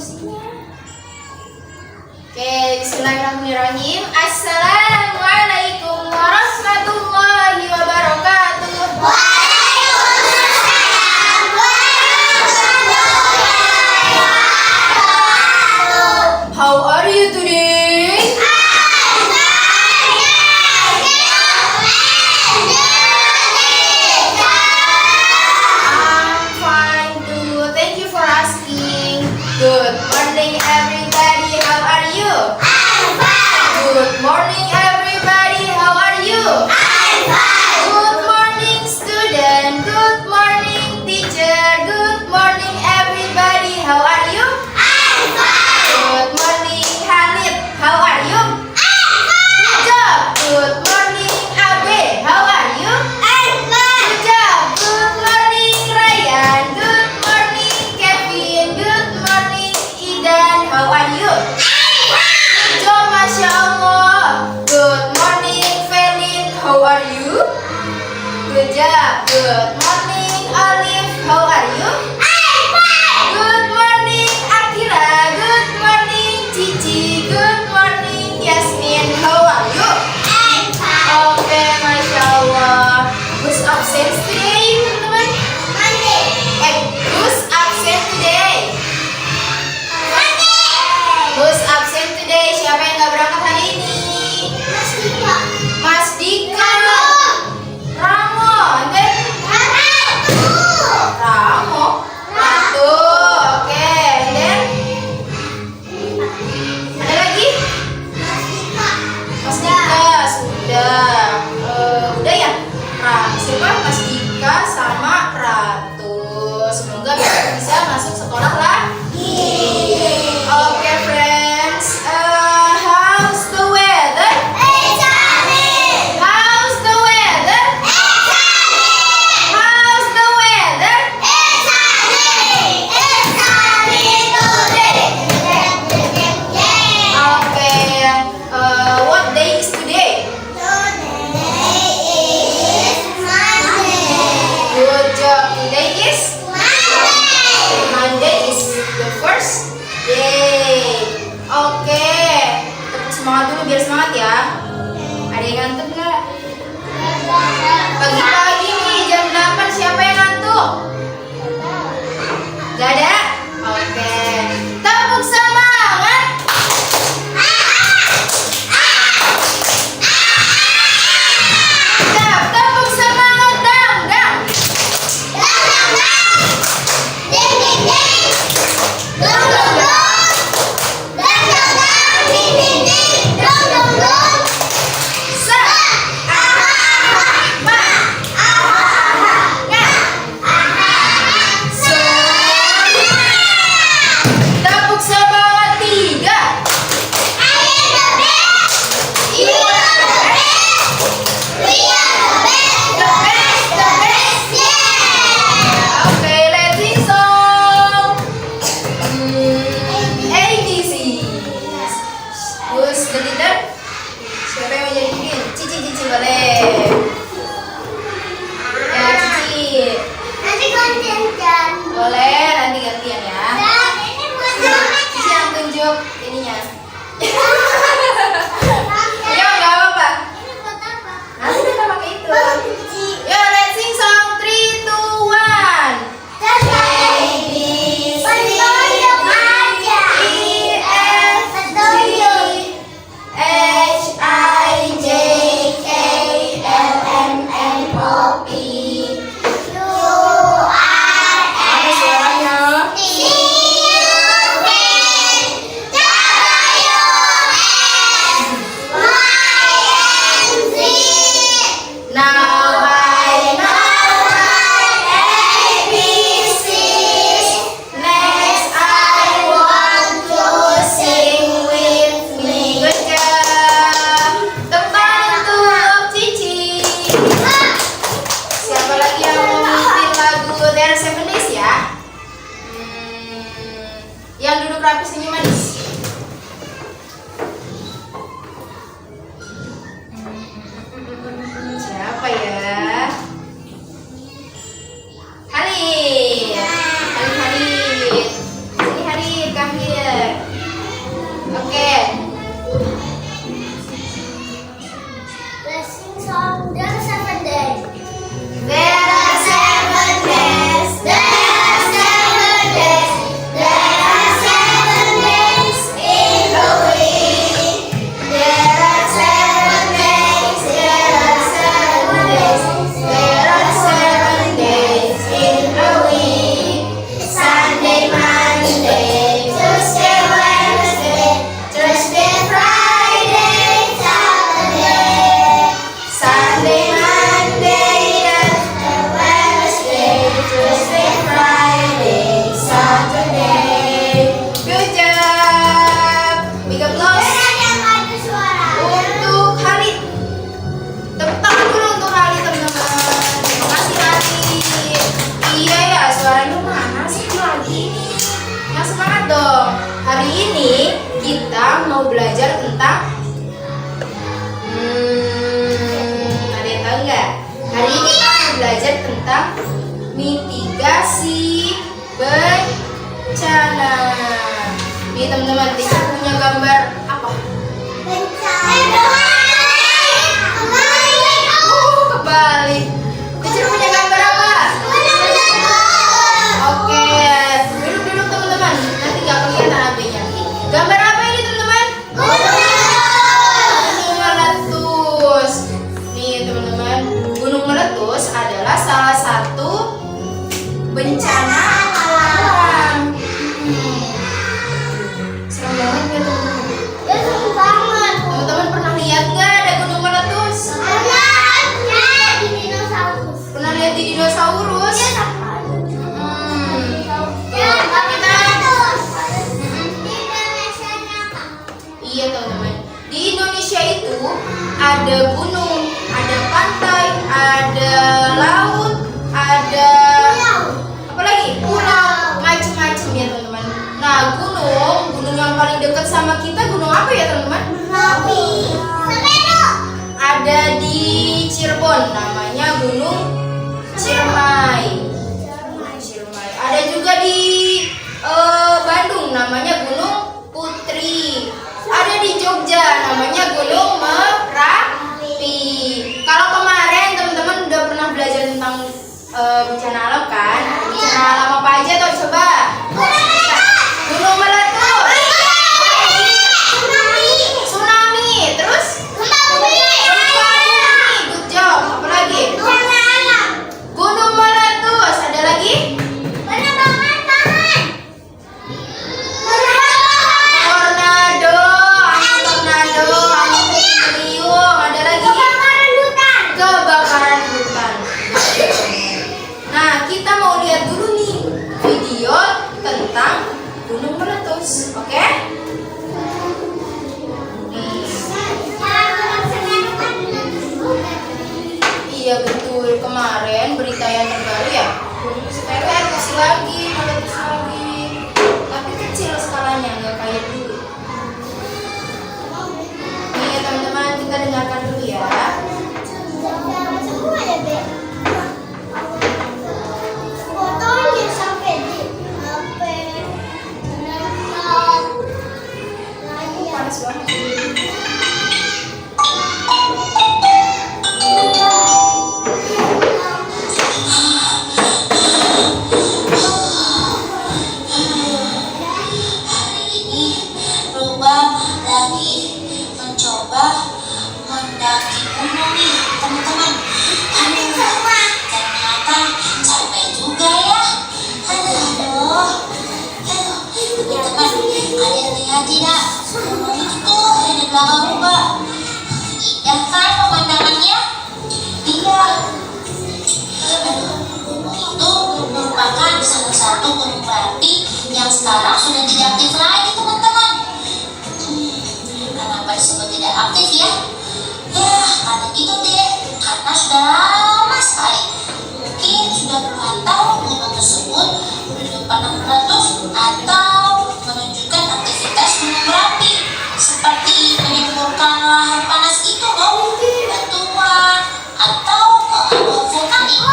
kursinya. Oke, bismillahirrahmanirrahim. Assalamualaikum warahmatullahi wabarakatuh. Waalaikumsalam warahmatullahi wabarakatuh. How are you today? Good morning everybody, how are you? I'm fine. Good morning everybody, how are you? I'm fine. Good morning student, good morning teacher, good morning everybody, how are you? I'm fine. Good morning Halid, how are you? I'm fine. Good job. Good morning Abe, how are you? I'm fine. Good job. Good morning Ryan, good morning Kevin, good morning Idan, how are you? Good job, Masya Allah. Good morning Felin, how are you? Good job. Good morning Olive, how are you? I'm fine. Good morning Akira, good morning Cici, good morning Yasmin, how are you? I'm fine. Oke, Masya Allah. Who's absent today, teman-teman? Monday. Who's absent today? Monday. Who's absent today? Siapa yang nggak berangkat hari ini? Mas Dika. Mas Dika. Ramo. Ramo. And then Ratu. Ramo. Ratu. Oke. And then ada lagi? Mas Dika. Mas Dika. Sudah. Udah ya? Siapa? Mas Dika sama Ratu. Semoga bisa masuk sekolah lagi. Oke, friends. How's the weather? It's sunny. How's the weather? It's sunny. How's the weather? It's sunny. It's sunny today. Okay. What day is today? Today is Monday. Good job. Today is Monday. Monday is the first day. Oke. Tepuk semangat dulu biar semangat ya. Ada yang ngantuk nggak? Pagi-pagi nih jam 8 siapa yang ngantuk? Gak ada? Oke. Tepuk semangat. Tepuk semangat dang dang. Sa. Ma. Ya. Se. Tepuk semangat 3. The best. Oke, let's sing song. ABC. Who's the leader? Siapa yang mau jadi leader? Cici boleh. Ya, Cici. Boleh, nanti gantian ya. Cici yang tunjuk ininya. Ya, nggak apa-apa. Nanti kita pakai itu. Yo, let's sing song 3, 2, 1. Ada suaranya. Now I know ABCs. Next I want to sing with me. Good job. Tepuk untuk Cici. Siapa lagi yang mau memimpin lagu There Seven Days ya? Yang duduk rapi senyum manis. Siapa ya? Halid. Halid. Sini Halid, Kamil. Hari ini kita mau belajar tentang ada yang tahu nggak? Hari ini kita mau belajar tentang mitigasi bencana. Nih teman-teman, kita punya gambar apa? Kebalik. Teacher punya gambar apa? Oke, duduk teman-teman. Nanti nggak kelihatan HP-nya. Gambar apa ini teman-teman? Gunung meletus. Nih teman-teman, gunung meletus adalah salah satu bencana alam. Serem banget ya teman-teman. Teman-teman pernah lihat nggak ada gunung meletus? Pernah lihat di dinosaurus? Iya teman-teman, di Indonesia itu ada gunung, ada pantai, ada laut, ada apa lagi? Pulau, macam-macam ya teman-teman. Nah gunung yang paling dekat sama kita gunung apa ya teman-teman? Ada di Cirebon, namanya Gunung Ciremai. Ada juga di Bandung, namanya Gunung Putri. Ada di Jogja, namanya Gunung Merapi. Kalau kemarin teman-teman udah pernah belajar tentang bencana alam kan? Bencana alam apa aja tuh coba? Gunung meletus, tsunami, terus gempa bumi. Good job. Apa lagi? Gunung meletus. Ada lagi? Tornado, angin puting-beliung. Ada lagi? Kebakaran hutan. Nah, kita mau lihat dulu nih video tentang gunung meletus, oke? Iya betul, kemarin berita yang terbaru ya gunung meletus lagi, tapi kecil skalanya, nggak kayak dulu. Nih ya teman-teman, kita dengarkan dulu ya. Panas banget. Sekarang sudah tidak aktif lagi teman-teman. Kenapa disebut tidak aktif ya? Ya karena itu deh, karena sudah lama sekali. Mungkin sudah puluhan tahun gunung tersebut belum pernah meletus atau menunjukkan aktivitas gunung berapi seperti menimbulkan lahar panas itu loh, batuan atau abu vulkanik.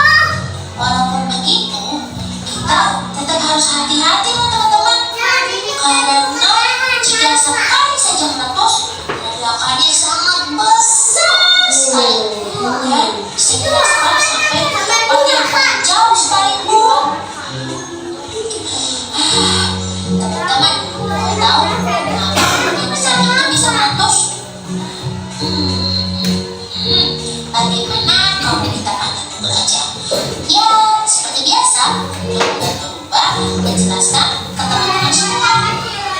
Walaupun begitu, kita tetap harus hati-hati loh teman-teman, karena jika sekali saja meletus, ledakannya sangat besar sekali dan bisa dirasakan sampai ke tempat yang jauh sekalipun. Teman-teman, mau tahu kenapa gunung besar itu bisa meletus? Bagaimana kalau kita akan belajar? Ya, seperti biasa, dan berubah menjelaskan ke teman-teman semua.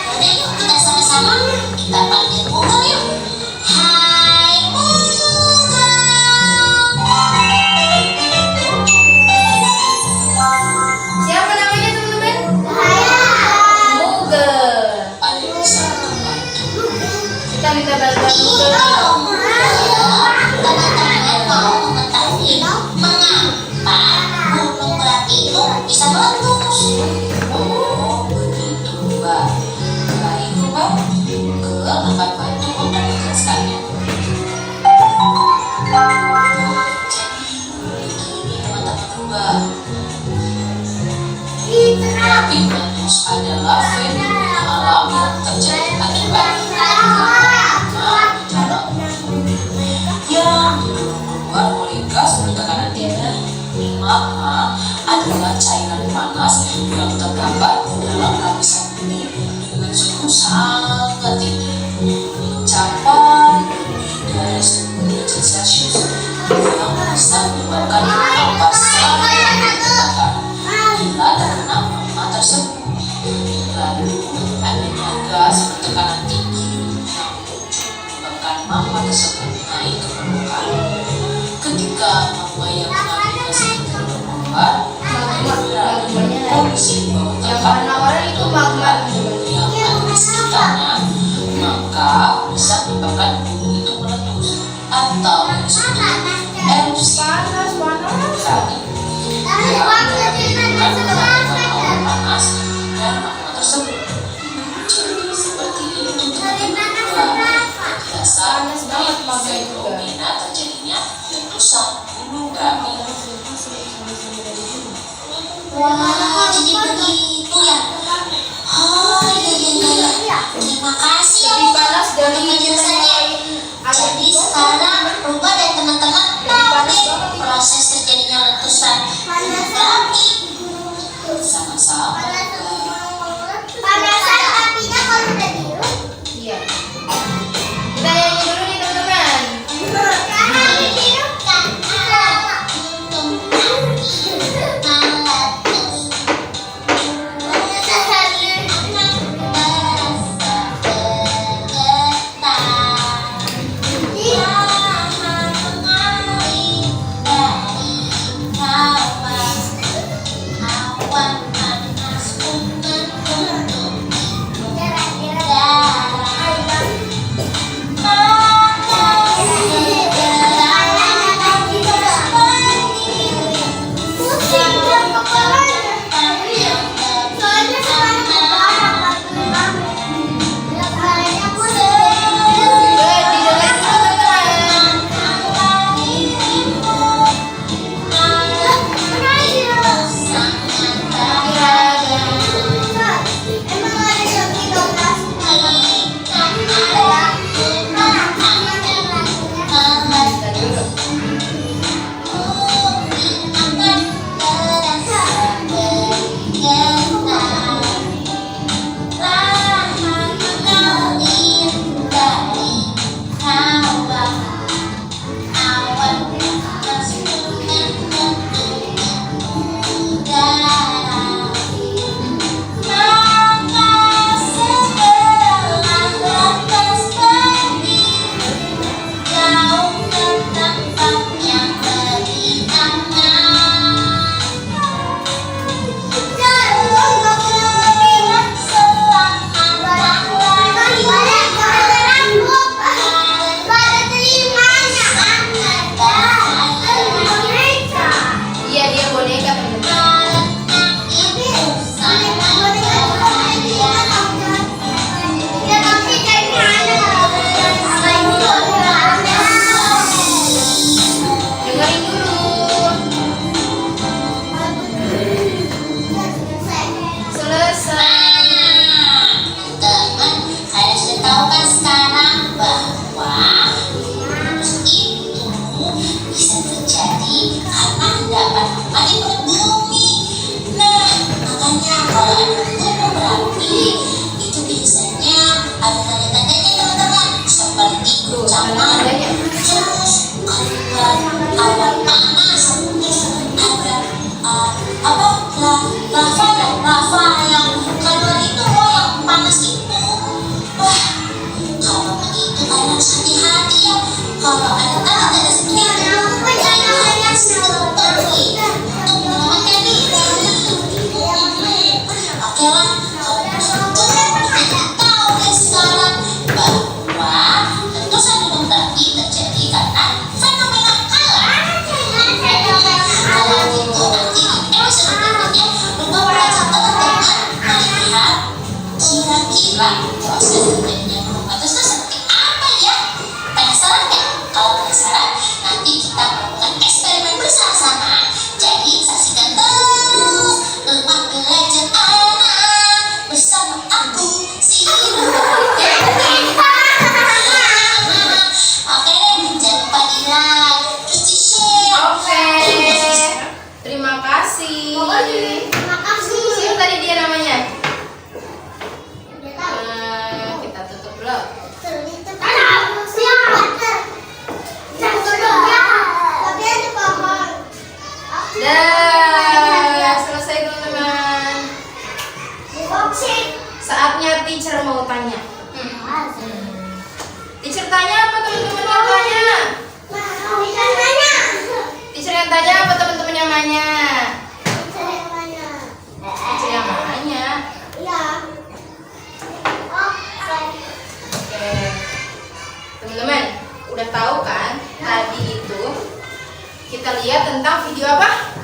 Jadi yuk kita sama-sama kita panggil Google yuk. Hai Google. Siapa namanya teman-teman? Google. Kita minta bantuan Google. Teman-teman mau mengetahui mengapa gunung berapi itu bisa meletus? Oh begitu, Mbak. sangat tinggi, mencapai lebih dari 10 derajat Celcius yang bisa menyebabkan nafas sangat terbakar bila terkena magma tersebut. Lalu adanya gas bertekanan tinggi yang menyebabkan magma tersebut naik ke permukaan. Ketika magma yang mengandung gas itu keluar, kondisi bawah Yang tanah warna-warni itu magma. yang ada di sekitarnya, maka bisa menyebabkan gunung itu meletus atau disebut erupsi. Panas. Berarti yang menimbulkan awan panas dan magma tersebut. Jadi seperti itu teman-teman, biasa Panas banget magma itu. fenomena terjadinya letusan gunung berapi. Wah, jadi begitu ya. Oh, iya. Terima kasih ya Lebih panas dari untuk penjelasannya. ada Jadi di bawah. sekarang Ruba dan teman-teman tahu deh proses terjadinya letusan gunung berapi. Sama-sama. Panasan apinya kalau udah biru. Iya. Kita nyanyi dulu nih teman-teman. Karena biru kan. Siapa tadi dia namanya? teacher mau tanya. Teacher tanya apa teman-teman yang tanya? Teacher yang tanya apa teman-teman yang nanya? Teacher yang nanya. Oke. Teman-teman, udah tahu kan? Tadi itu kita lihat tentang video apa?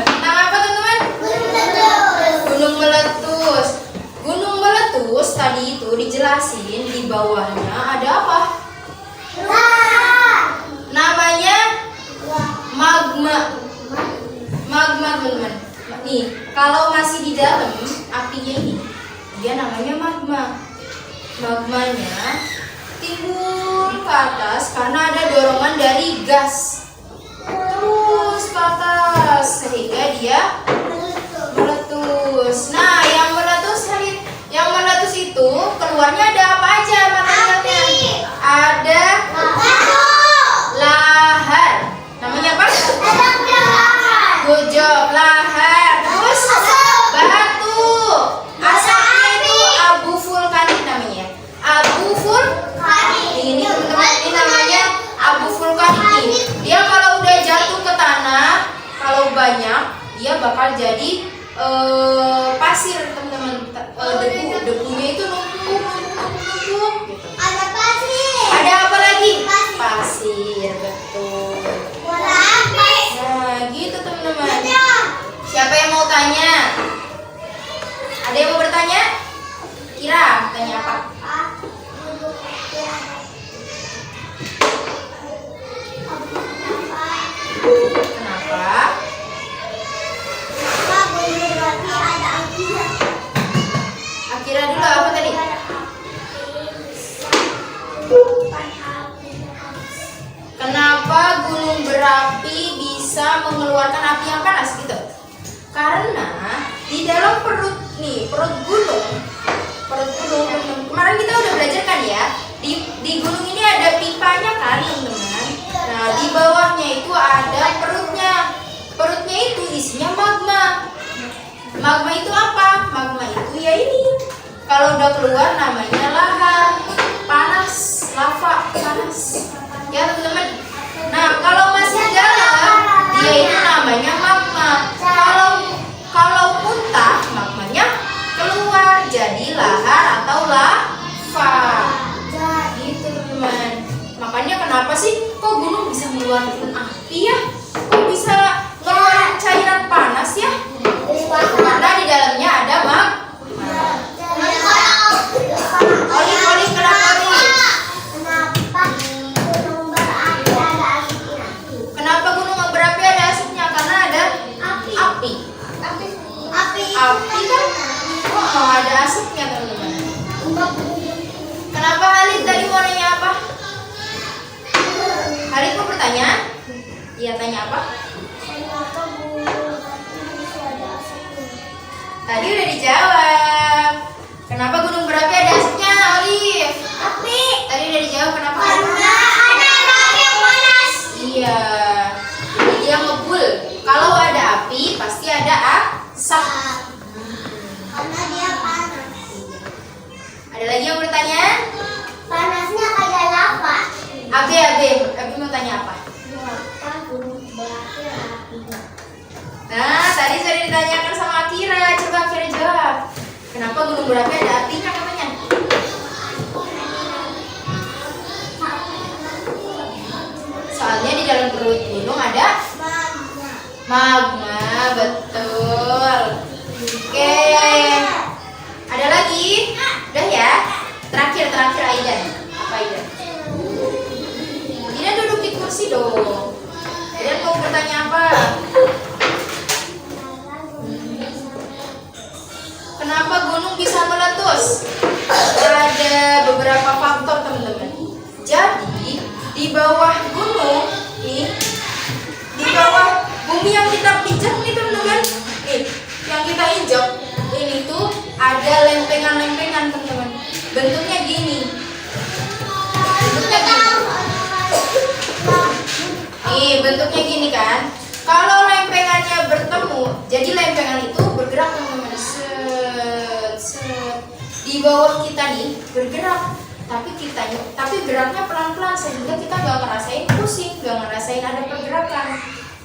Tentang apa teman-teman? Gunung meletus. Gunung meletus tadi itu dijelasin di bawahnya ada apa? Namanya magma. Magma teman-teman. Nih, kalau masih di dalam apinya ini, dia namanya magma. Magmanya timbul ke atas karena ada dorongan dari gas. Terus ke atas sehingga dia meletus. Nah, yang meletus itu keluarnya ada apa aja materialnya? Ada lahar. Namanya apa? Good job, lahar. Terus batu. Asapnya itu abu vulkanik namanya. Abu vulkanik. Ini teman-teman, ini namanya abu vulkanik. Dia kalau udah jatuh ke tanah, kalau banyak dia bakal jadi pasir teman-teman. Debunya itu numpuk gitu. Ada pasir. Ada apa lagi? Pasir. Pasir, betul. Lapis. Nah, gitu teman-teman. Siapa yang mau tanya? Ada yang mau bertanya? Kira, tanya apa? Kenapa? Akira dulu apa tadi? Kenapa gunung berapi bisa mengeluarkan api yang panas gitu? Karena di dalam perut gunung. Kemarin kita udah belajar kan ya? Di gunung ini ada pipanya kan, teman-teman. Nah, di bawahnya itu ada perutnya. Perutnya itu isinya magma. Magma itu apa? Magma itu ya ini. Kalau udah keluar namanya lahar, panas, lava, panas. Ya teman-teman. Nah, kalau masih dalam, dia itu namanya magma. Kalau muntah, magmanya keluar jadi lahar atau lava. Gitu teman-teman. Makanya kenapa sih kok gunung bisa mengeluarkan api ya? Kok bisa ngeluarin cairan panas ya? Karena di dalamnya ada magma. Oli, kenapa oli? Kenapa gunung berapi ada asapnya? Karena ada api. Api kan? Oh, ada asapnya teman-teman. Kenapa Halid tadi mau nanya apa? Halid mau bertanya? Iya, tanya apa? Tadi udah dijawab. Kenapa gunung berapi ada asapnya, Olive? Api. Tadi udah dijawab kenapa? Karena ada api yang panas. Iya. Jadi dia ngebul. Kalau ada api pasti ada asap. Karena dia panas. Ada lagi yang bertanya? Panasnya kayak lava. Abi mau tanya apa? Kenapa gunung berapi ada apinya? Nah, tadi sudah ditanyakan sama Akira. Coba Akira jawab. Kenapa gunung berapi ada apinya katanya? Soalnya di dalam perut gunung ada magma, betul. Oke. Ada lagi? Udah ya? Terakhir Aidan. Apa Aidan? Aidan duduk di kursi dong. Aidan mau bertanya apa? Kenapa gunung bisa meletus? Ada beberapa faktor teman-teman. Jadi di bawah gunung nih, di bawah bumi yang kita pijak nih teman-teman, nih yang kita injak ini tuh ada lempengan-lempengan teman-teman. Bentuknya gini. Nih bentuknya gini kan. Kalau lempengannya bertemu, jadi lempengan itu bawah kita nih bergerak, tapi geraknya pelan-pelan sehingga kita nggak ngerasain pusing, nggak ngerasain ada pergerakan.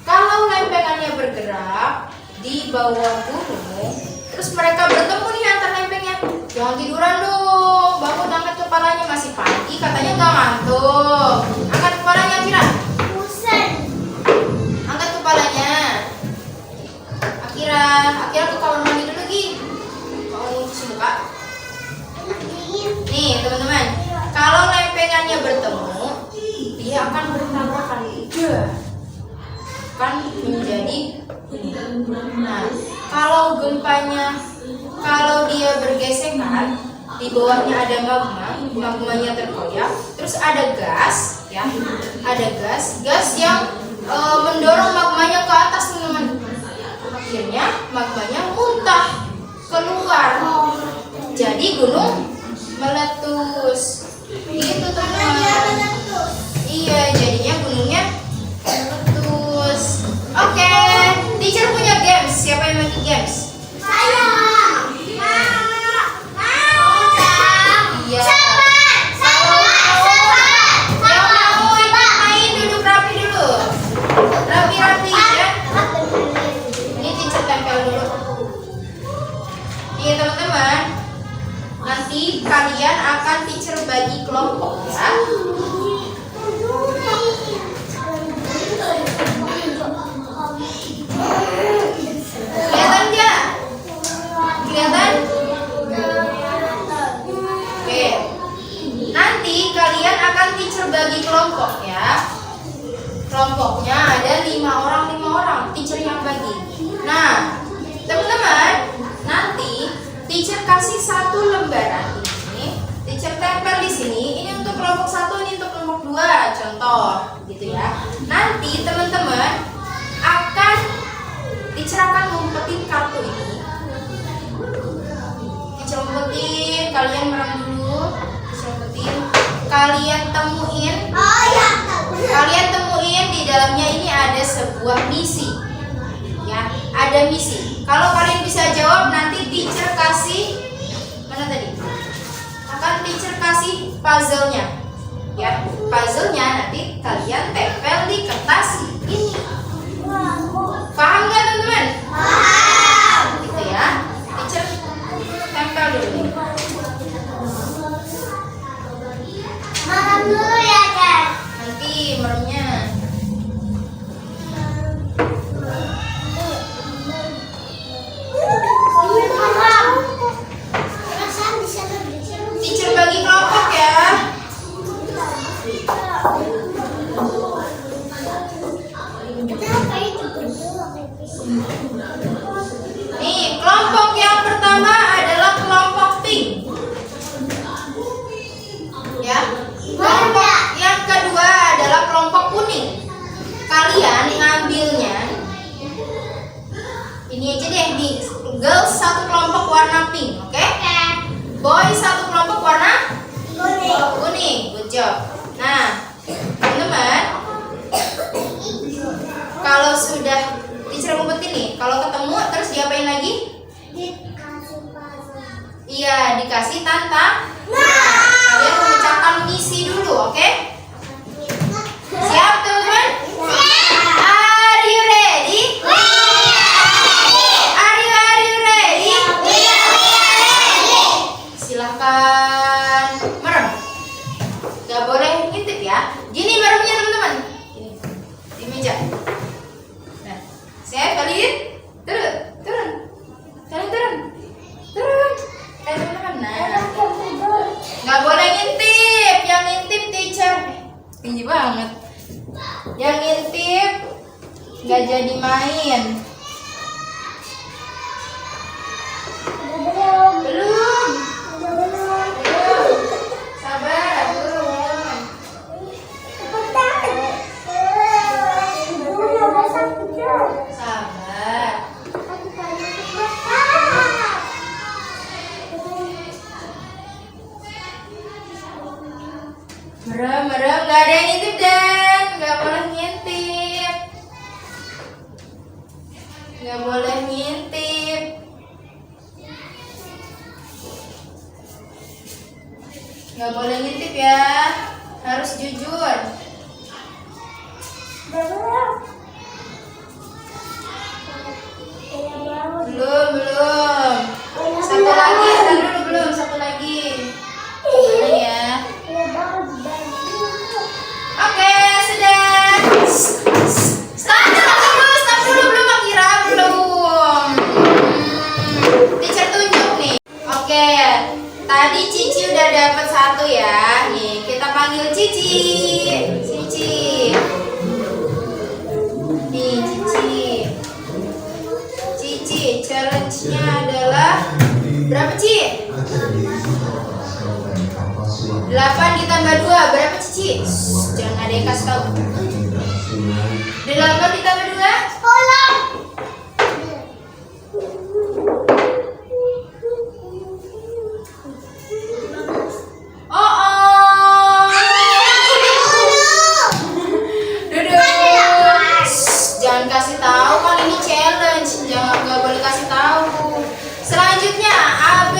Kalau lempengannya bergerak di bawah gunung, terus mereka bertemu nih antar lempengnya, jangan tiduran dong, bangun, angkat kepalanya, masih pagi katanya nggak ngantuk, angkat kepalanya Akira, angkat kepalanya. Akira ke kamar mandi dulu Gi, mau cuci muka. Nih teman-teman, kalau lempengannya bertemu, dia akan bertabrakan, akan menjadi. Nah, kalau dia bergesekan, di bawahnya ada magmanya terkoyak, terus ada gas, ya, ada gas yang mendorong magmanya ke atas teman-teman. Akhirnya magmanya muntah keluar, jadi gunung meletus. Gitu teman-teman. Iya, jadinya gunungnya meletus. Oke, teacher punya games. Siapa yang main games? Saya. Iya. Yang mau ikut main duduk rapi dulu. Rapi-rapi ya. Ini teacher tempel dulu. Iya teman-teman. Nanti kalian akan teacher bagi kelompok ya. Kelihatan nggak? Kelihatan? Oke. Nanti kalian akan teacher bagi kelompok ya. Kelompoknya ada 5 orang, teacher yang bagi. Nah, teman-teman, nanti teacher kasih 1 lembaran ini, teacher tempel di sini. Ini untuk kelompok 1, ini untuk kelompok 2, contoh, gitu ya. Nanti teman-teman teacher akan ngumpetin kartu ini. Teacher ngumpetin, kalian merem dulu. Teacher ngumpetin, kalian temuin. Kalian temuin di dalamnya ini ada sebuah misi. Ya, ada misi. Kalau kalian bisa jawab, nanti teacher kasih mana tadi? Akan teacher kasih puzzle-nya. Ya, puzzle-nya nanti kalian tempel di kertas ini. Paham nggak teman-teman? Paham. Gitu ya. Teacher tempel dulu. Makan dulu ya, Kak. Nanti meremnya. Teacher bagi kelompok ya. Nih, kelompok yang pertama adalah kelompok pink. Ya. Kelompok yang kedua adalah kelompok kuning. Kalian ngambilnya ini aja deh, di girls 1 kelompok warna pink, oke? Boy 1 kelompok warna kuning. Good job. Nah, teman-teman, kalau sudah teacher ngumpetin nih, kalau ketemu terus diapain lagi? Iya, dikasih tantangan. Kalian mengucapkan misi dulu, oke? Siap teman-teman? Are you ready? Are you ready? Silahkan merem. Gak boleh ngintip ya. Gini meremnya teman-teman. Gini, di meja. Nah, saya kalian turun. Kalian turun. Teman-teman. Nah, nggak boleh ngintip. Yang ngintip teacher tinggi banget. Yang ngintip nggak jadi main. Belum. Sabar, belum. Sabar. Merem, nggak ada yang ngintip dan nggak boleh ngintip. Nggak boleh ngintip. Nggak boleh ngintip ya, harus jujur. Belum. Satu lagi, belum. Satu lagi. Gimana ya? Oke, sudah. Stop dulu, belum Akira, belum. Teacher tunjuk nih. Oke, tadi Cici udah dapat satu ya. Nih, kita panggil Cici. Nih, Cici, challenge-nya adalah berapa, Ci? 8 ditambah 2 berapa, Cici? Jangan ada yang kasih tahu. 8 ditambah 2? 10. Duduk. Jangan kasih tahu, kali ini challenge. Nggak boleh kasih tahu. Selanjutnya AB.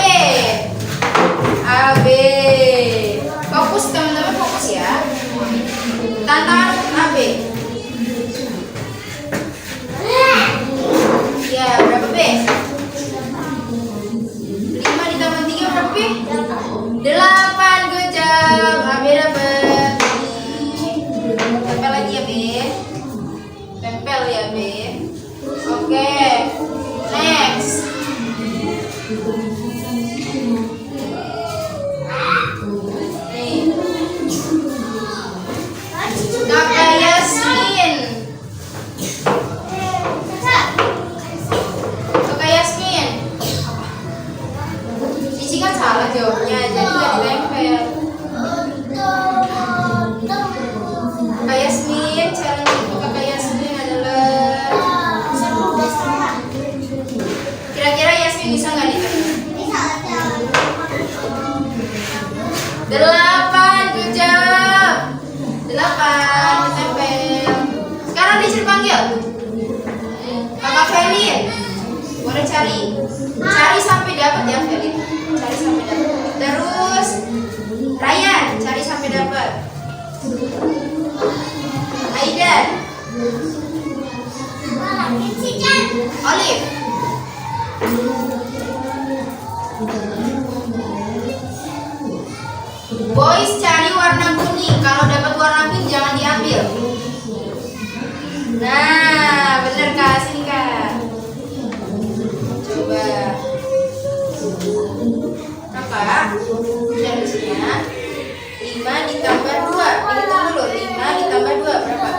Fokus teman-teman, fokus ya. Tantangan untuk AB. Ya, berapa B? 5 ditambah 3 berapa B? 8, good job. AB dapat. Tempel lagi ya B. Tempel ya B. Oke, next. Kakak Yasmin. Cici kan salah jawabnya, jadi nggak ditempel. Kakak Yasmin, challenge untuk Kakak Yasmin adalah kira-kira Yasmin bisa nggak ditempel? 8, good job. 8, ditempel. Sekarang teacher panggil Kakak Felin. Boleh cari sampai dapat ya, Felin. Cari sampai dapat. Terus Ryan, cari sampai dapat. Aidan, Olive. Boys cari warna kuning. Kalau dapat warna pink jangan diambil. Nah, bener Kak, sini Kak. Coba. Kakak, challenge-nya 5 ditambah 2. Hitung dulu, 5 ditambah 2 berapa?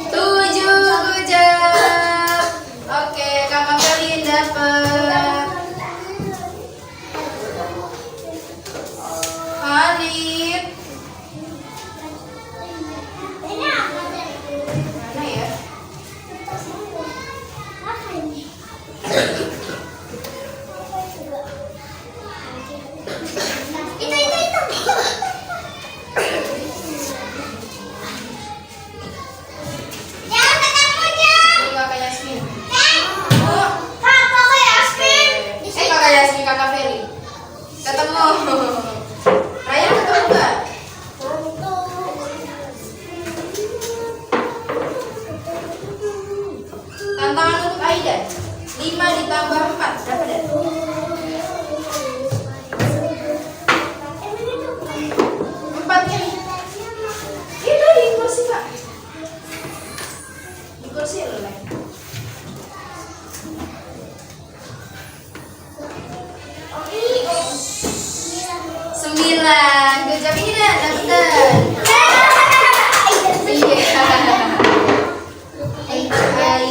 7, good job. Oke, Kakak Felin dapat. Halid. Mana ya? Ini Kakak Yasmin. Oh, Kakak Yasmin, Kakak Feli. Ketemu. Raya ketemu nggak? Tantangan untuk Aida. 5 ditambah 4 berapa dan? 4 ya? Itu di kursi Kak. Di kursi leleh. 9. Gue jawab ini dah, dapat. Iya. Aidan.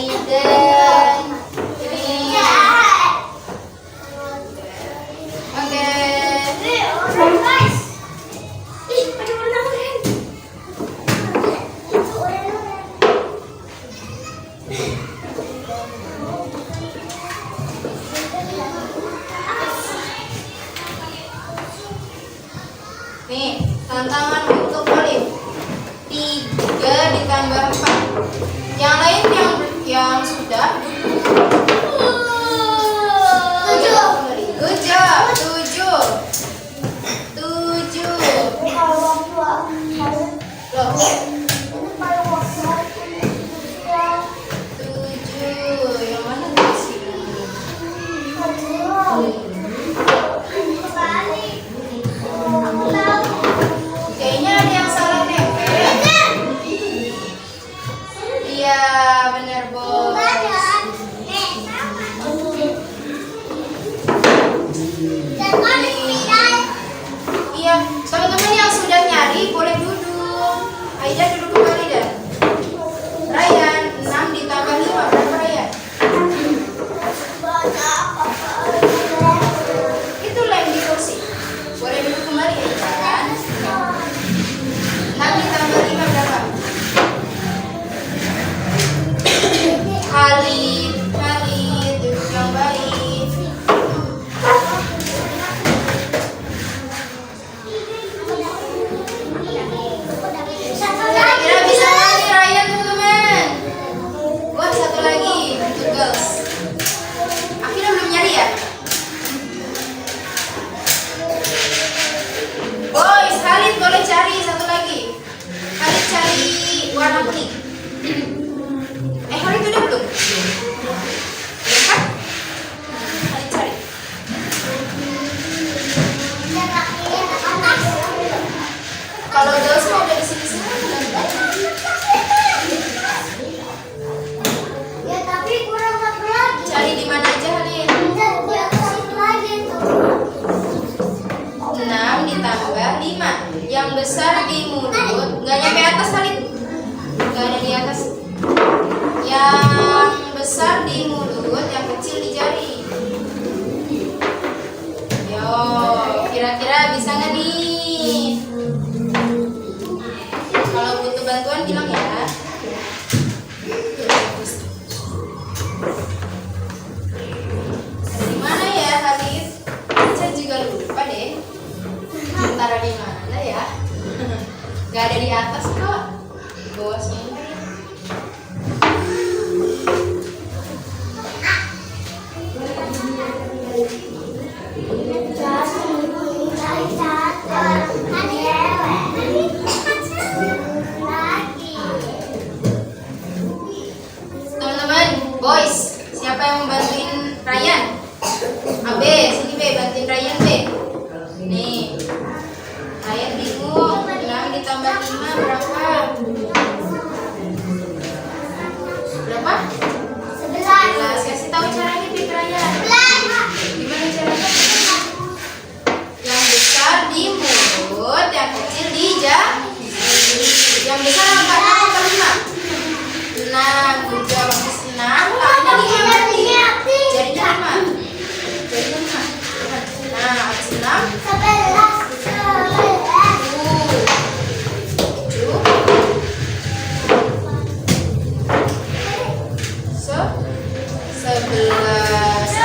Oke. Nih, tantangan untuk Olive. 3 ditambah 4. Yang lain yang sudah Iya, bener boys. Iya, teman-teman yang sudah nyari boleh duduk. Aida duduk kembali dah. Ryan, 6 ditambah 5 berapa Ryan? Itu lem di kursi. Boleh duduk kembali Aida. 6 ditambah 5 berapa? Halid, duduk yang baik. Kira-kira bisa nggak nih Ryan teman-teman? Wah, satu lagi untuk girls. Akhirnya belum nyari ya? Boys, Halid boleh cari satu lagi. Halid cari warna kuning. Halid udah belum? Belum kan? Halid cari. Kalau girls mau udah di sini-sini. Ya tapi kurang satu lagi. Cari di mana aja Halid? Di atas itu lagi tuh. 6 ditambah 5. Yang besar di mulut, nggak nyampe atas Halid. Nggak ada di atas. Yang besar di mulut, yang kecil di jari. Yo, kira-kira bisa nggak nih? Kalau butuh bantuan bilang ya. Di mana ya Halid? Saya juga lupa deh. Antara di mana ya? Gak ada di atas kok. Bawah semua. Teman-teman, boys, siapa yang mau bantuin Ryan? AB, sini B, bantuin Ryan B. Nih, Ryan bingung. 6 ditambah 5 berapa? Berapa? 11. Kasih tahu caranya Bib Ryan. Gimana caranya? Yang besar di mulut, yang kecil di jari. Yang besar apa? 4 atau 5? 6. Udah bagus 6. Tangannya 5 berarti. Jarinya 5. Jarinya 5. Nah, habis 6. 11.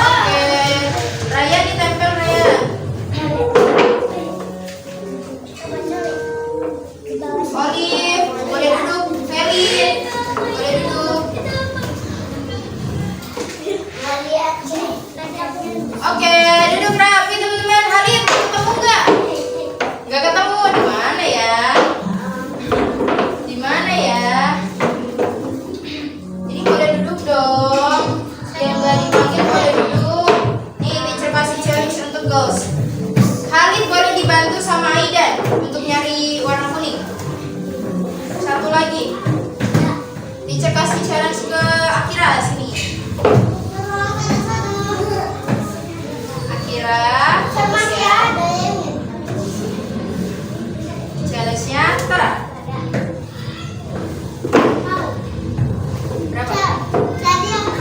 Oke. Raya ditempel Raya. Olive, boleh duduk. Feli, boleh duduk. Oke, duduk rapi teman-teman. Halid, ketemu nggak? Nggak ketemu. Di mana ya? Di mana ya? Jadi boleh duduk dong. Yang nggak dipanggil boleh duduk. Nih, teacher kasih challenge untuk girls. Halid boleh dibantu sama Aidan untuk nyari warna kuning. Satu lagi. Teacher kasih challenge ke Akira sini. Akira, fokus ya. Challenge-nya Tara. Berapa?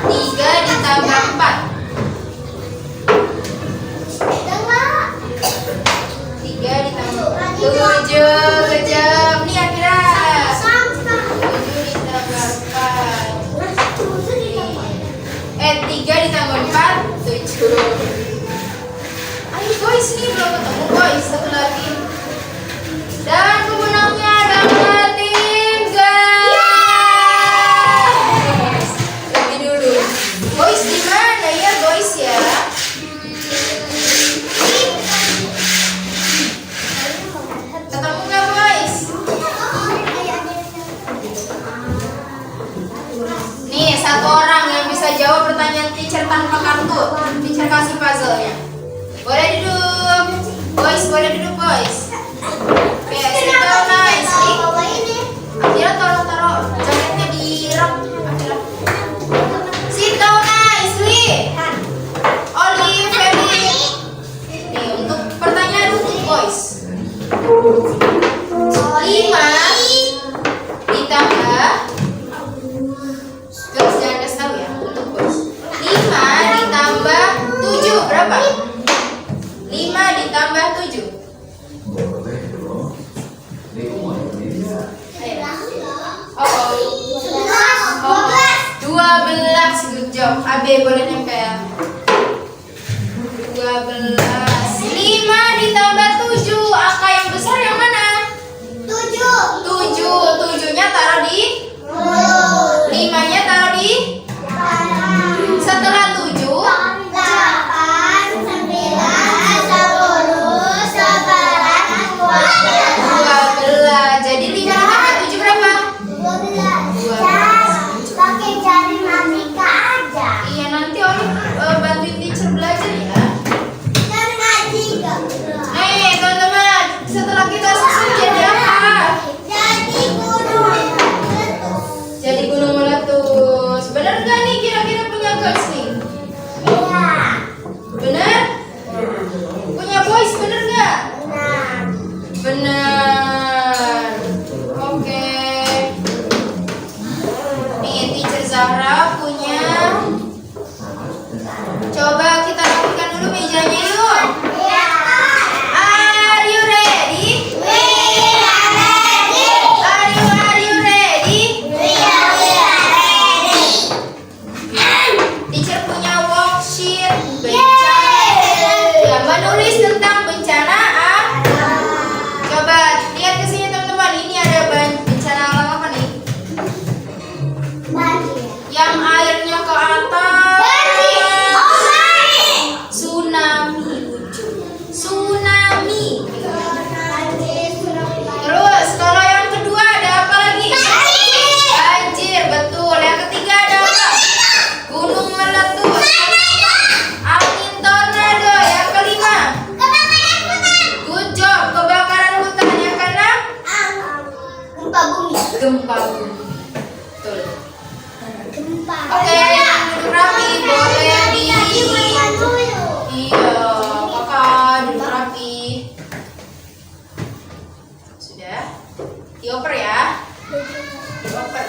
3 ditambah 4. 3 ditambah 7. Kejam. Nih Akira. 7 ditambah 4. 3 ditambah 4. 7. Ayo boys, nih belum ketemu boys. Satu lagi. Dan pemenangnya adalah tim guys. Lagi dulu. Boys di mana ya boys ya? Ketemu nggak boys? Nih satu orang yang bisa jawab pertanyaan teacher tanpa kartu. Teacher kasih puzzle-nya. Boleh duduk. Boys boleh duduk boys. Oke, sit down guys. Akhirnya taruh jaketnya di rak. Jawab AB boleh nempel. 12. 5 ditambah 7. Angka yang besar yang mana? 7. 7-nya taruh di 5-nya taruh di setelah 7. 12. Jadi 5 ditambah 7 berapa? 12. Pakai jari Matika aja. Iya, nanti Oli bantuin teacher belajar ya. Dan ngaji gak? Teman-teman, setelah kita susun jadi apa? Jadi gunung. Jadi gunung meletus. Benar nggak nih kira-kira punya girls nih? Iya. Benar? Punya boys benar nggak? Nah. Benar. Oke. Nih teacher Zahra punya. Coba kita rapikan dulu mejanya yuk. Iya. Are you ready? We are ready. Are you ready? We are ready. Teacher punya worksheet bencana yang menulis tentang bencana alam. Coba lihat ke sini teman-teman, ini ada bencana alam apa nih? Banjir. Yang airnya ke atas. Banjir. Oh, banjir. Tsunami. Tsunami. Banjir. Terus kalau yang kedua ada apa lagi? Banjir, betul. Yang ketiga ada apa? Gunung meletus. Angin tornado. Yang kelima, good job, kebakaran hutan. Yang keenam, Gempa bumi. gempa bumi. Betul. Gempa. Oke, yang duduk rapi boleh di. Makan dulu. Iya, kakak duduk rapi. Sudah? Dioper ya. Dioper.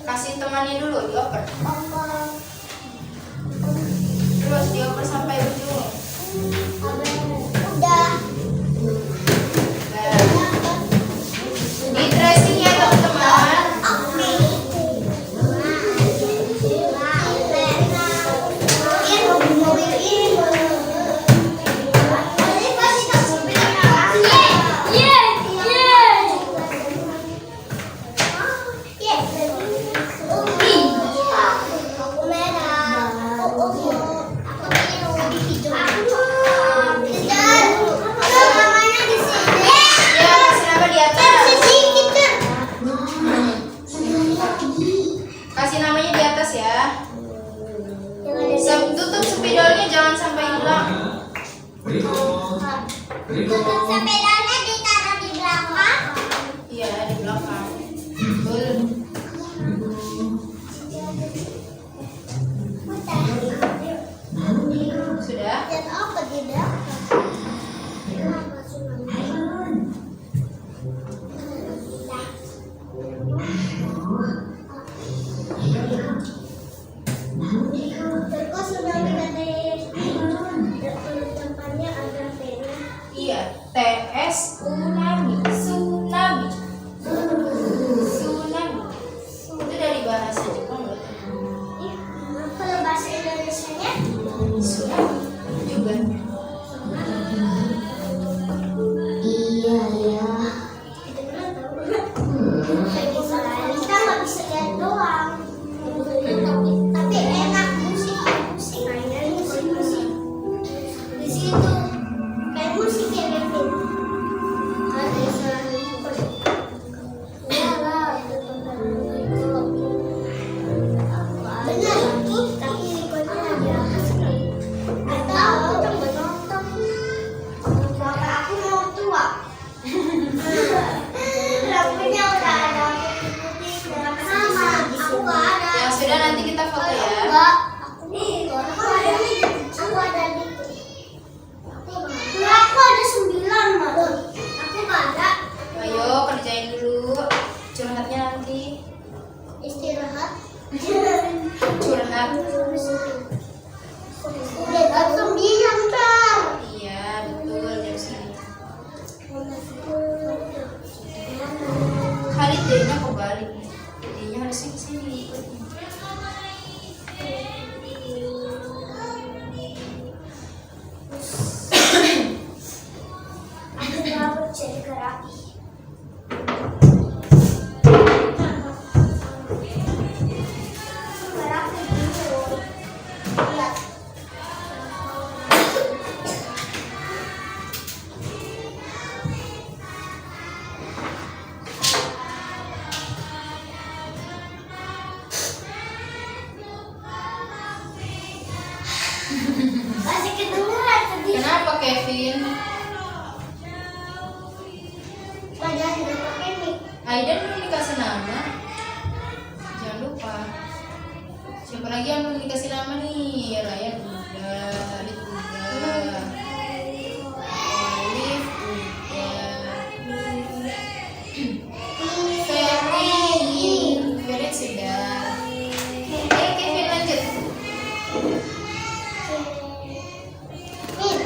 Kasih temannya dulu, dioper. Terus dioper sampai ujung. Udah. Nah, di tracing ya teman-teman. Ya, kasih nama di atas. Kasih namanya di atas ya. Tutup spidolnya jangan sampai hilang. Sepedanya ditaruh di belakang. Iya, di belakang. Betul. Sudah? Dan apa di belakang? Terus sudah tempatnya ada pena. Iya, TS tsunami. Tsunami. Tsunami. Itu dari bahasa Jepang loh. Kalau bahasa Indonesianya Tsunami juga. iya ya. Kita nggak bisa lihat doang. Tapi enak musik mainan musik di situ kayak musik ya Kevin. Ada suara lah itu benar tapi rekodnya lagi atas kan. Atau kita mau nonton. Bapak aku mau tua. Rambutnya udah ada putih-putih sama. Aku nggak ada. Ya sudah, nanti kita foto ya. Enggak. Aku ada di. Aku ada 9 mah. Aku nggak ada. Ayo kerjain dulu. Curhatnya nanti. Istirahat. Curhat. Udah jam 9 kan. Iya, betul jam segini. Kali D-nya kebalik. D-nya harusnya ke sini. Masih kedengeran tadi. Kenapa Kevin? Padahal sudah pakai mic. Aidan belum dikasih nama. Jangan lupa. Siapa lagi yang belum dikasih nama nih? Ryan udah, Alif udah, Olive udah, Ferry sudah. Ayo Kevin lanjut. Min.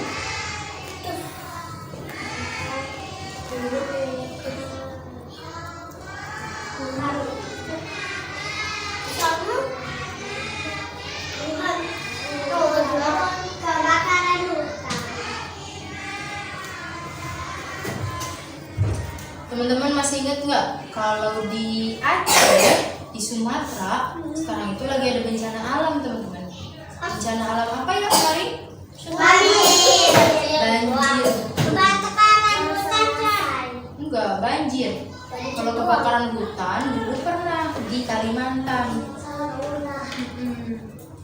Sama. Kebakaran hutan. Teman-teman masih ingat nggak kalau di Aceh, di Sumatera sekarang itu lagi ada bencana alam teman-teman. Bencana alam apa ya kemarin? Banjir. Banjir. Kebakaran hutan kan? Enggak, banjir. Kalau kebakaran hutan dulu pernah di Kalimantan.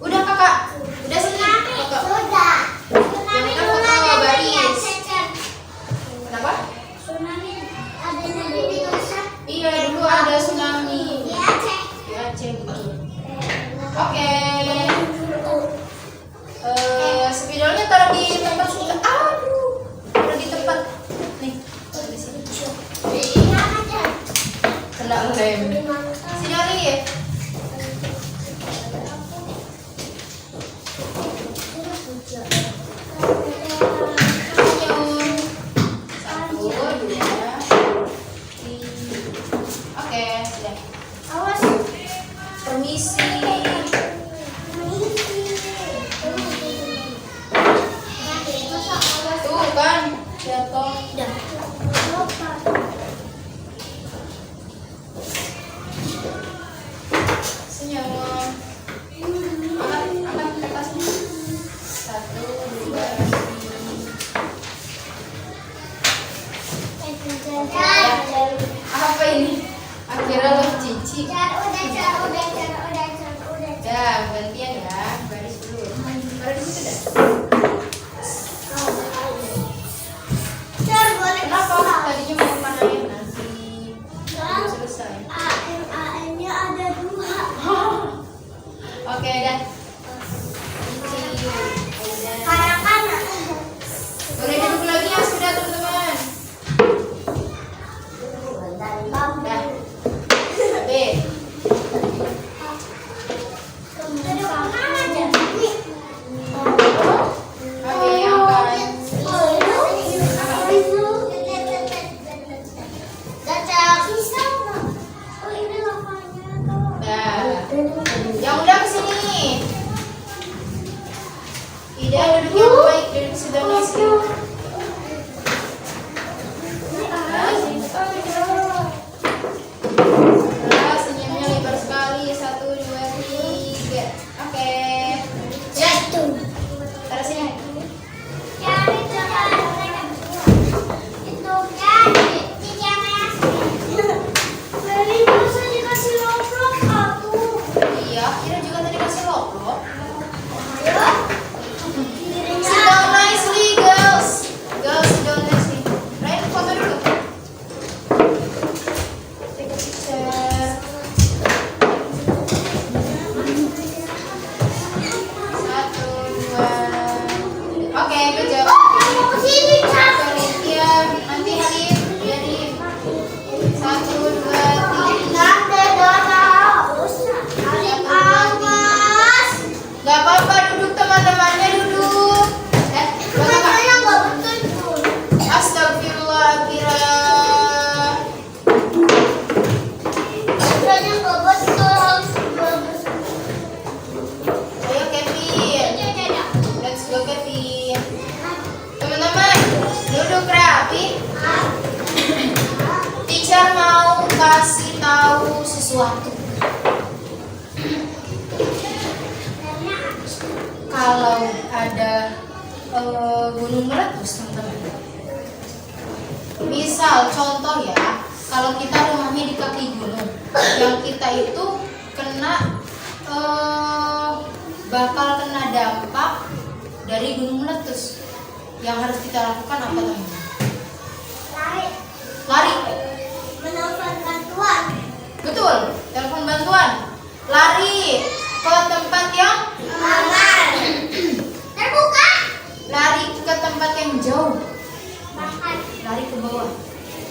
Udah kakak, udah sini kakak. Sudah. Yang kita foto baris. Kenapa? Tsunami adanya di Indonesia. Iya dulu ada tsunami Di Aceh. di Aceh betul. Oke. Spidolnya taruh di tempat sudah. Aduh, taruh di tempat. Nih, taruh di sini. Kena lem. Sini lagi ya. Senyum. Satu, dua, tiga. Oke, sudah. Awas. Permisi. Tuh kan, jatuh. Senyum. Angkat kertasnya. Satu, dua, tiga. Apa ini? Akhirnya lo cici. Udah, gantian ya. Baris dulu. Baris di situ dah. Kenapa? Tadinya mau kemana ya nanti? Belum selesai. Oke, dah. Cici. Udah. Boleh duduk lagi ya sudah teman-teman. Dah. B. AB angkat. Dah. Yang udah kesini. Ida duduk yang baik, duduk sebelahnya sini. Nah, sini. Nah, senyumnya lebar sekali. 1, 2, 3. Oke. Taruh sini. Iya, Ira juga tadi kasih logo. Sit down nicely, girls. Girls, sit down nicely. Ryan, foto dulu. Take a picture. 1, 2. Oke, good job. Iya, nanti Halif, biarin. 1, 2, 3. Gak apa-apa, duduk teman-temannya duduk. Astagfirullah, kira. Ayo Kevin, let's go Kevin. Teman-teman, duduk rapi. Teacher mau kasih tahu sesuatu. Kalau ada gunung meletus teman-teman, misal contoh ya, kalau kita rumahnya di kaki gunung, yang kita itu kena bakal kena dampak dari gunung meletus. Yang harus kita lakukan apa teman-teman? Lari. Menelpon bantuan. Betul, telepon bantuan. Lari ke tempat yang Aman. Terbuka. lari ke tempat yang jauh. Makan. Lari ke bawah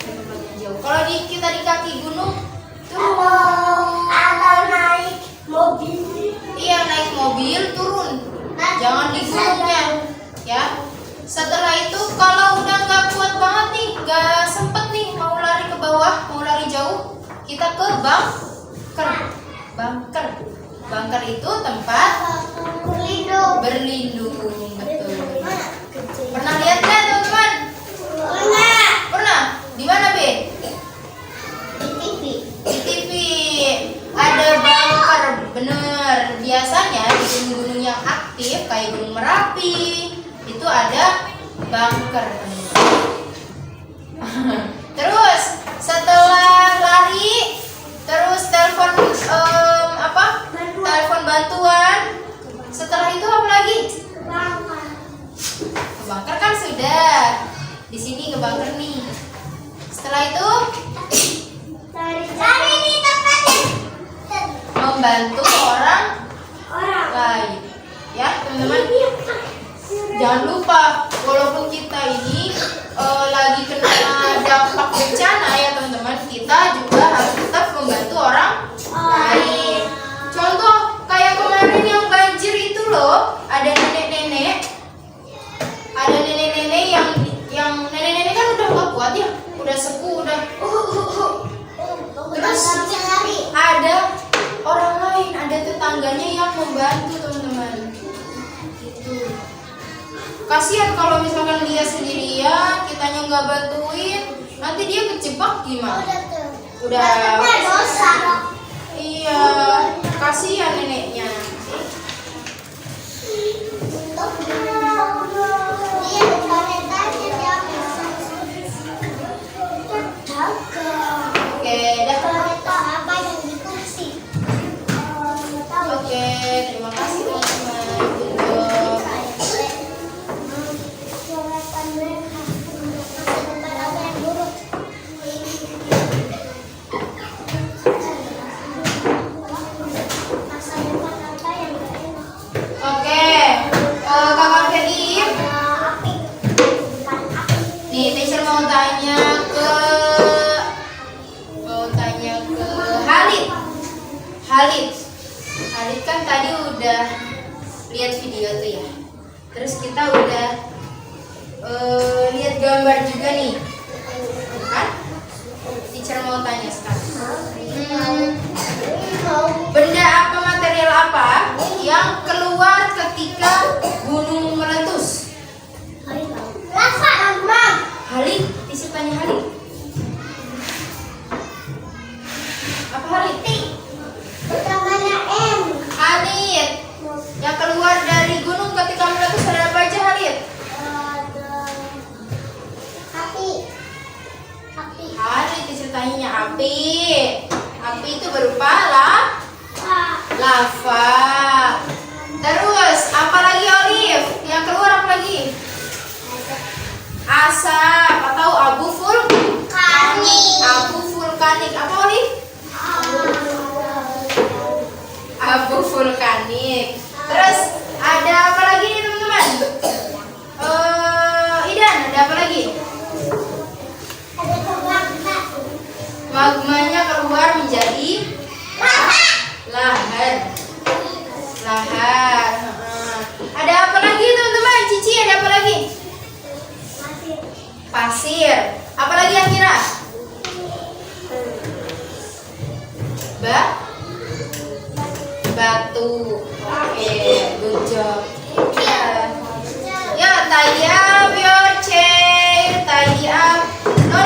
ke tempat yang jauh. Kalau kita di kaki gunung turun. Atau naik mobil. Iya, naik mobil turun. Jangan di gunungnya, ya. Setelah itu kalau udah nggak kuat banget nih, nggak sempet nih mau lari ke bawah, mau lari jauh, kita ke bunker. Bunker itu tempat berlindung, betul. Pernah lihat nggak teman-teman? Pernah? Di mana Be? Di TV. Ada bunker, bener. Biasanya di gunung-gunung yang aktif kayak Gunung Merapi itu ada bunker. Terus setelah lari, terus telepon telepon bantuan. Setelah itu apa lagi? Ke bunker kan sudah. Di sini ke bunker nih. Setelah itu Cari di tempat yang membantu orang lain. Ya, teman-teman. Jangan lupa, walaupun kita ini lagi kena dampak bencana ya teman-teman, kita juga harus tetap membantu orang lain. Contoh kayak kemarin yang banjir itu loh, ada nenek-nenek yang nenek-nenek kan udah gak kuat ya, udah sepuh, udah terus ada orang lain, ada tetangganya yang membantu teman-teman. Gitu. Kasihan kalau misalkan dia sendirian, kitanya nggak bantuin, nanti dia kejebak gimana? Udah dosa. Iya, kasihan neneknya. Oke, dah. Oke, terima kasih teman-teman. Untuk Kakak Feli, nih teacher mau tanya ke Halid kan tadi udah lihat video tuh ya. Terus kita udah lihat gambar juga nih, kan? Teacher mau tanya sekarang. Benda apa, material apa yang keluar ketika gunung meletus? Halid, teacher tanya Halid. Apa Halid? Halid, yang keluar dari gunung ketika meletus ada apa aja Halid? Halid diceritanya api. Api itu berupa lava. Terus apa lagi Olive? Yang keluar apa lagi? Asap atau abu vulkanik. Apa Olive? Abu vulkanik. Terus ada apa lagi nih teman-teman? Idan, ada apa lagi? Magmanya keluar menjadi lahar. Ada apa lagi teman-teman? Cici, ada apa lagi? Pasir. Apa lagi yang kira? Batu. Oke, good job. Ya, tidy up your chair, tidy up. No.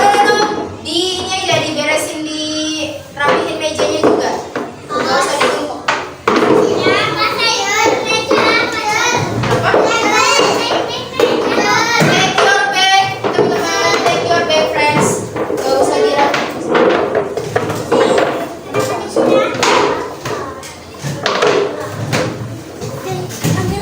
Di ini aja diberesin, dirapihin mejanya juga. Enggak usah ditumpuk. Apa? Take your bag, teman-teman. Take your bag, friends. Enggak usah dirapihin. Ambil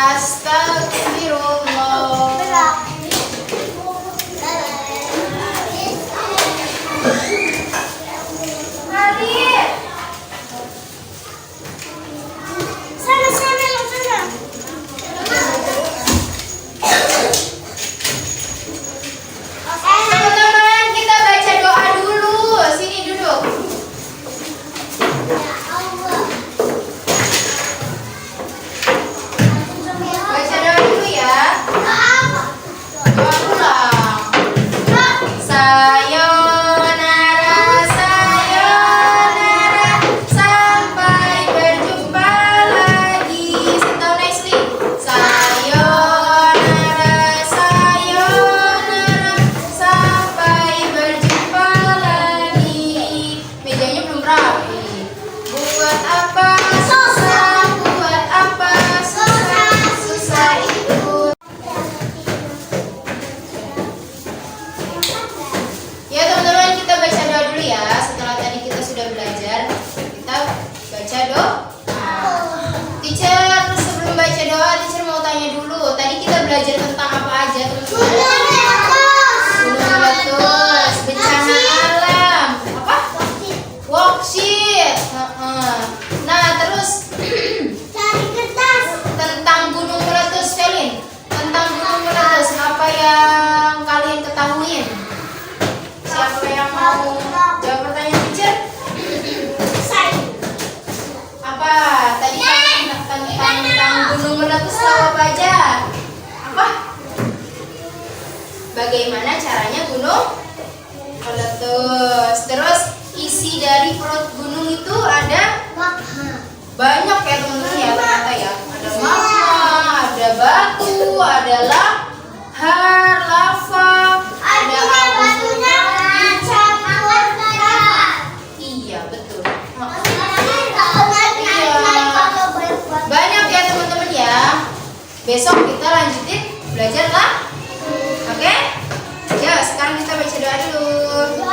Astagfirullah. Adit. Sana, sana, sana. Teman-teman, kita baca doa dulu. Sini duduk. Baca doa dulu ya. Doa ulang. Sayonara, sayonara, sampai berjumpa lagi. Sit down nicely. Sayonara, sayonara, sampai berjumpa lagi. Mejanya belum rapi. Buat apa susah? Buat apa susah? Susah itu. Ya teman-teman, kita baca doa dulu ya. Setelah tadi kita sudah belajar, kita baca doa. Teacher, sebelum baca doa, teacher mau tanya dulu. Tadi kita belajar tentang apa aja teman-teman? Gunung meletus, bencana alam, apa? Worksheet. Nah, terus Cari kertas. tentang gunung meletus, Felin. Tentang gunung meletus, apa yang kalian ketahuin? Siapa yang mau jawab pertanyaan teacher? Apa? Tadi tentang gunung meletus tahu apa aja? Apa? Bagaimana caranya gunung meletus? Terus isi dari perut gunung itu ada banyak ya teman-teman ya, ternyata ya. Ada magma, ada batu, ada lahar, lava, ada abu vulkanis. Iya betul. Banyak ya teman-teman ya. Besok kita lanjutin belajar lah. Oke? Ya, sekarang kita baca doa dulu.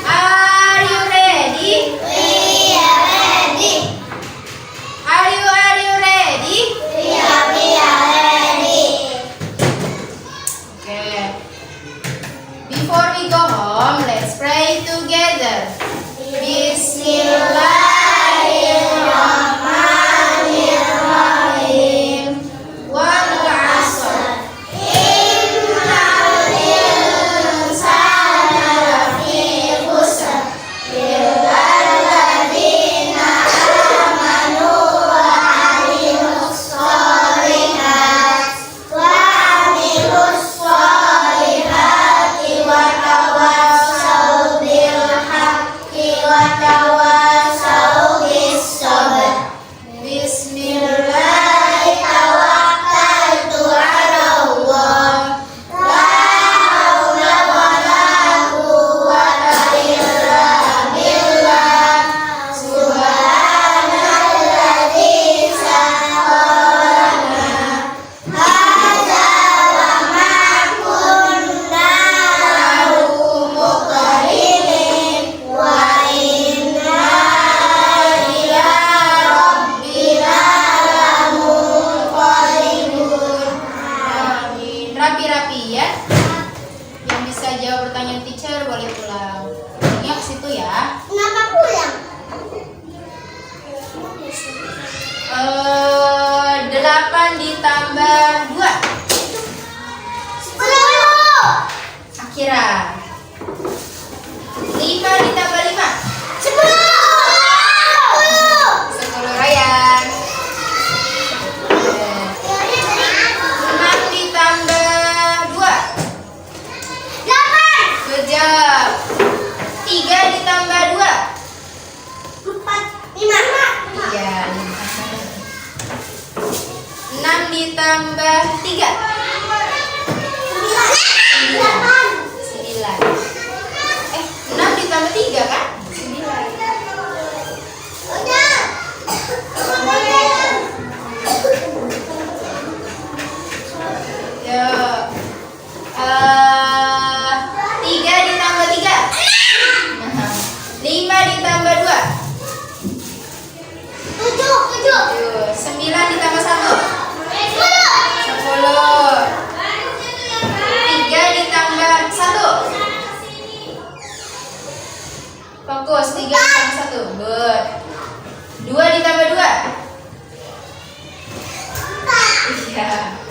Are you ready? Are you ready? Okay. Before we go home, let's pray together. Bismillahirrahmanirrahim. Wal 'ashr. Innal insana lafi khusr. Illa alladziina amanu wa 'amilus shalihat. Wa 'amilus shalihati wa tawassaw bil haqqi wa tawassaw bis sabr. Bismillahi tawakkaltu 'ala Allah. La haula wa la quwwata illa billah. Subhanalladzi sakhkhara hadza wa ma kunna lahu muqrinin wa inna ila rabbina lamunqalibun. Amin. Rapi-rapi ya. Yang bisa jawab pertanyaan teacher boleh pulang. Pulangnya ke situ ya. Kenapa pulang? 8 ditambah 2. 10. Akira. 5 ditambah 5. 10 Ryan. 6 ditambah 2. 8. Good job. 3 ditambah 2. 4. 5. Iya, 6 ditambah 3. 9. 6 ditambah 3 kan? 9. Udah. Ya. 3 ditambah 3. 5 ditambah 2. 7. 9 ditambah 1. 10. Fokus, 3 ditambah 1. Good. 2 ditambah 2. Iya.